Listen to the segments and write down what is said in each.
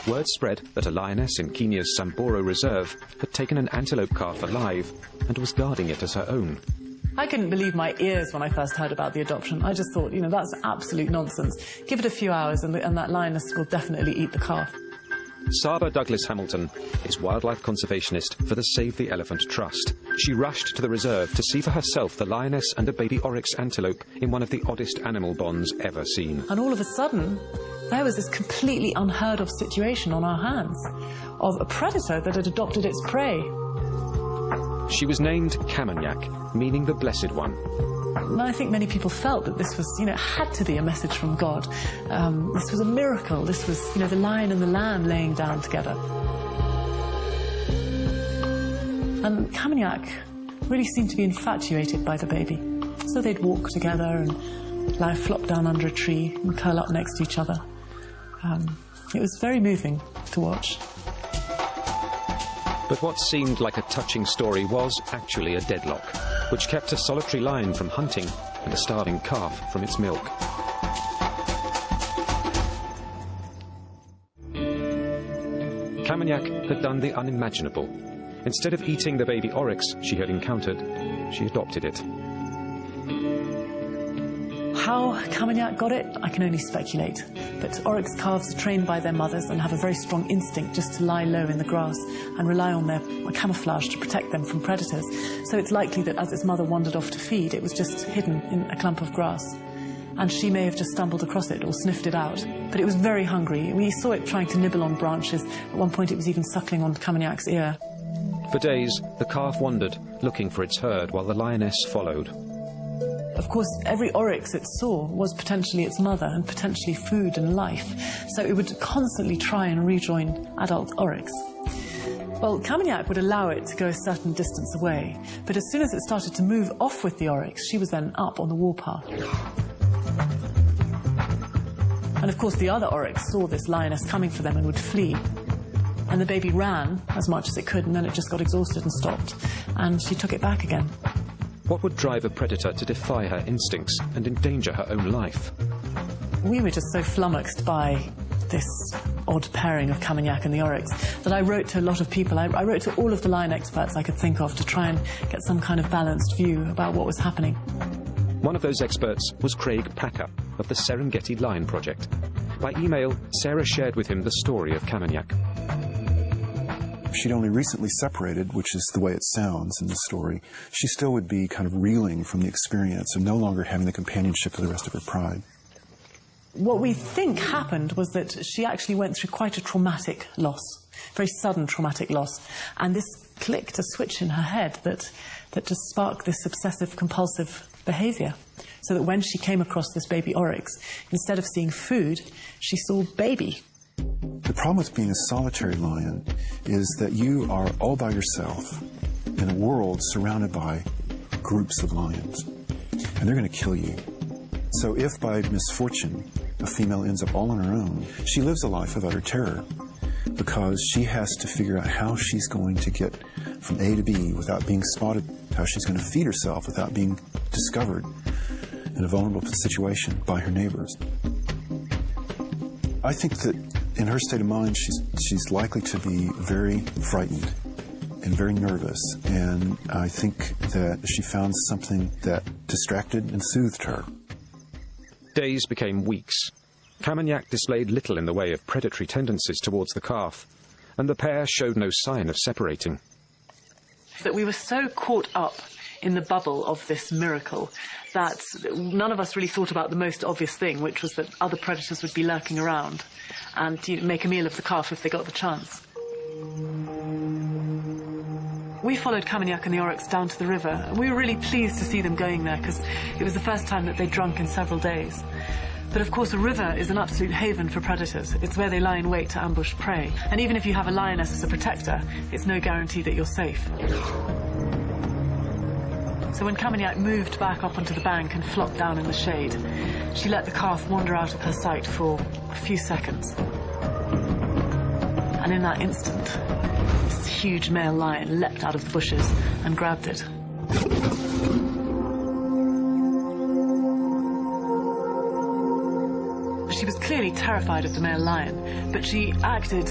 word spread that a lioness in Kenya's Samburu Reserve had taken an antelope calf alive and was guarding it as her own. I couldn't believe my ears when I first heard about the adoption. I just thought, that's absolute nonsense. Give it a few hours and that lioness will definitely eat the calf. Saba Douglas Hamilton is wildlife conservationist for the Save the Elephant Trust. She rushed to the reserve to see for herself the lioness and a baby oryx antelope in one of the oddest animal bonds ever seen. And all of a sudden, there was this completely unheard of situation on our hands of a predator that had adopted its prey. She was named Kamanyak, meaning the Blessed One. And I think many people felt that this was, had to be a message from God. This was a miracle. This was, the lion and the lamb laying down together. And Kamanyak really seemed to be infatuated by the baby. So they'd walk together and lie flop down under a tree and curl up next to each other. It was very moving to watch. But what seemed like a touching story was actually a deadlock, which kept a solitary lion from hunting and a starving calf from its milk. Kamanyak had done the unimaginable. Instead of eating the baby oryx she had encountered, she adopted it. How Kamanyak got it, I can only speculate. But oryx calves are trained by their mothers and have a very strong instinct just to lie low in the grass and rely on their camouflage to protect them from predators. So it's likely that as its mother wandered off to feed, it was just hidden in a clump of grass. And she may have just stumbled across it or sniffed it out. But it was very hungry. We saw it trying to nibble on branches. At one point it was even suckling on Kamanyak's ear. For days, the calf wandered, looking for its herd, while the lioness followed. Of course, every oryx it saw was potentially its mother and potentially food and life, so it would constantly try and rejoin adult oryx. Well, Kamanyak would allow it to go a certain distance away, but as soon as it started to move off with the oryx, she was then up on the warpath. And of course, the other oryx saw this lioness coming for them and would flee. And the baby ran as much as it could, and then it just got exhausted and stopped, and she took it back again. What would drive a predator to defy her instincts and endanger her own life? We were just so flummoxed by this odd pairing of Kamanyak and the oryx that I wrote to a lot of people. I wrote to all of the lion experts I could think of to try and get some kind of balanced view about what was happening. One of those experts was Craig Packer of the Serengeti Lion Project. By email, Sarah shared with him the story of Kamanyak. She'd only recently separated, which is the way it sounds in the story. She still would be kind of reeling from the experience of no longer having the companionship of the rest of her pride. What we think happened was that she actually went through quite a traumatic loss, very sudden traumatic loss, and this clicked a switch in her head that just sparked this obsessive-compulsive behaviour, so that when she came across this baby oryx, instead of seeing food, she saw baby. The problem with being a solitary lion is that you are all by yourself in a world surrounded by groups of lions, and they're going to kill you. So if by misfortune a female ends up all on her own, she lives a life of utter terror because she has to figure out how she's going to get from A to B without being spotted, how she's going to feed herself without being discovered in a vulnerable situation by her neighbors. I think that in her state of mind, she's likely to be very frightened and very nervous, and I think that she found something that distracted and soothed her. Days became weeks. Kamanyak displayed little in the way of predatory tendencies towards the calf, and the pair showed no sign of separating. That we were so caught up in the bubble of this miracle that none of us really thought about the most obvious thing, which was that other predators would be lurking around and make a meal of the calf if they got the chance. We followed Kamanyak and the oryx down to the river, and we were really pleased to see them going there because it was the first time that they'd drunk in several days. But of course a river is an absolute haven for predators. It's where they lie in wait to ambush prey. And even if you have a lioness as a protector, it's no guarantee that you're safe. So when Kamanyak moved back up onto the bank and flopped down in the shade, she let the calf wander out of her sight for a few seconds. And in that instant, this huge male lion leapt out of the bushes and grabbed it. She was clearly clearly terrified of the male lion, but she acted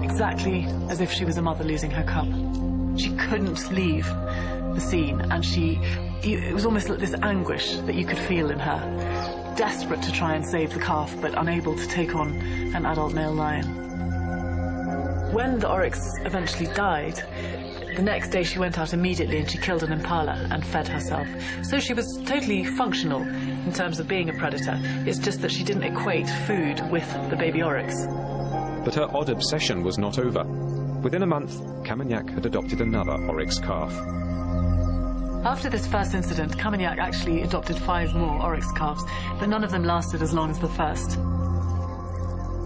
exactly as if she was a mother losing her cub. She couldn't leave the scene, and it was almost like this anguish that you could feel in her, desperate to try and save the calf, but unable to take on an adult male lion. When the oryx eventually died, the next day she went out immediately and she killed an impala and fed herself. So she was totally functional in terms of being a predator. It's just that she didn't equate food with the baby oryx. But her odd obsession was not over. Within a month, Camagnac had adopted another oryx calf. After this first incident, Camagnac actually adopted 5 more oryx calves, but none of them lasted as long as the first.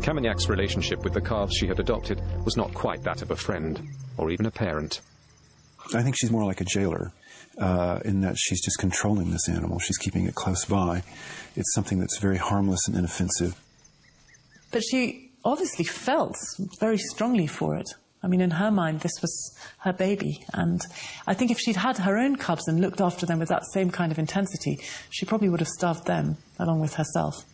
Camagnac's relationship with the calves she had adopted was not quite that of a friend, or even a parent. I think she's more like a jailer, in that she's just controlling this animal. She's keeping it close by. It's something that's very harmless and inoffensive. But she obviously felt very strongly for it. I mean, in her mind, this was her baby. And I think if she'd had her own cubs and looked after them with that same kind of intensity, she probably would have starved them along with herself.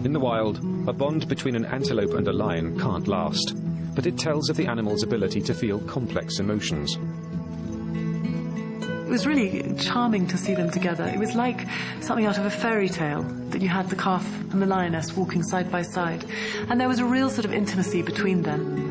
In the wild, a bond between an antelope and a lion can't last, but it tells of the animal's ability to feel complex emotions. It was really charming to see them together. It was like something out of a fairy tale, that you had the calf and the lioness walking side by side. And there was a real sort of intimacy between them.